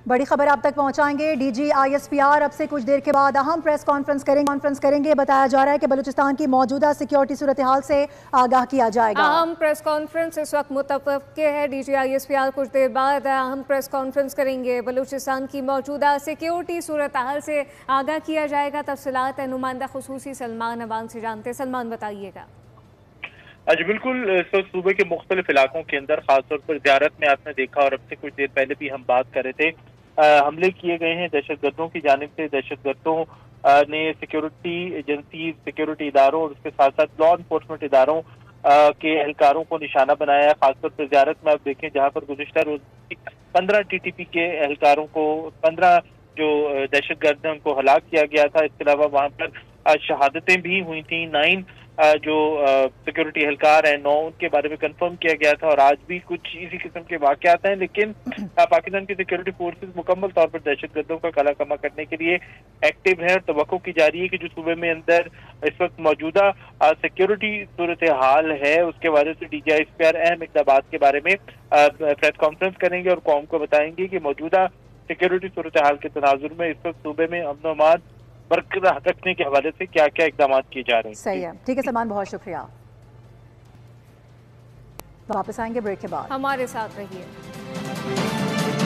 बड़ी खबर आप तक पहुंचाएंगे। डीजी आईएसपीआर अब से कुछ देर के बाद अहम प्रेस कॉन्फ्रेंस करेंगे। बताया जा रहा है कि बलूचिस्तान की मौजूदा सिक्योरिटी सूरत हाल से आगाह किया जाएगा। अहम प्रेस कॉन्फ्रेंस इस वक्त मुतवक्के है। डीजी आईएसपीआर कुछ देर बाद अहम प्रेस कॉन्फ्रेंस करेंगे। बलूचिस्तान की मौजूदा सिक्योरिटी सूरत हाल से आगाह किया जाएगा। तफसीलात नुमाइंदा खुसूसी सलमान अवान से जानते। सलमान बताइएगा। जी बिल्कुल, इस वक्त सूबे के मुख्तलिफ इलाकों के अंदर खासतौर पर ज़ियारत में आपने देखा और अब से कुछ देर पहले भी हम बात कर रहे थे, हमले किए गए हैं दहशतगर्दों की जानिब से। दहशतगर्दों ने सिक्योरिटी एजेंसी, सिक्योरिटी इदारों और उसके साथ साथ लॉ इन्फोर्समेंट इदारों के एहलकारों को निशाना बनाया है। खासतौर पर ज़ियारत में आप देखें जहाँ पर गुज़िश्ता रोज 15 टीटीपी के एहलकारों को, 15 जो दहशतगर्द हैं उनको हलाक किया गया था। इसके अलावा वहाँ पर शहादतें भी हुई थी। 9 जो सिक्योरिटी एहलकार हैं 9 उनके बारे में कंफर्म किया गया था और आज भी कुछ इसी किस्म के वाकयात हैं। लेकिन पाकिस्तान की सिक्योरिटी फोर्सेस मुकम्मल तौर पर दहशतगर्दों का काला कमा करने के लिए एक्टिव है और तवक्को की जा रही है कि जो सूबे में अंदर इस वक्त मौजूदा सिक्योरिटी सूरत हाल है उसके बारे में डीजीआईएसपीआर अहम इक़दामात के बारे में प्रेस कॉन्फ्रेंस करेंगे और कौम को बताएंगे कि मौजूदा सिक्योरिटी सूरत हाल के तनाजुर में इस वक्त सूबे में अमन अमान बरकरार रखने के हवाले से क्या क्या इक़दाम किए जा रहे हैं। सही है, ठीक है सलमान, बहुत शुक्रिया। वापस आएंगे ब्रेक के बाद। हमारे साथ रहिए।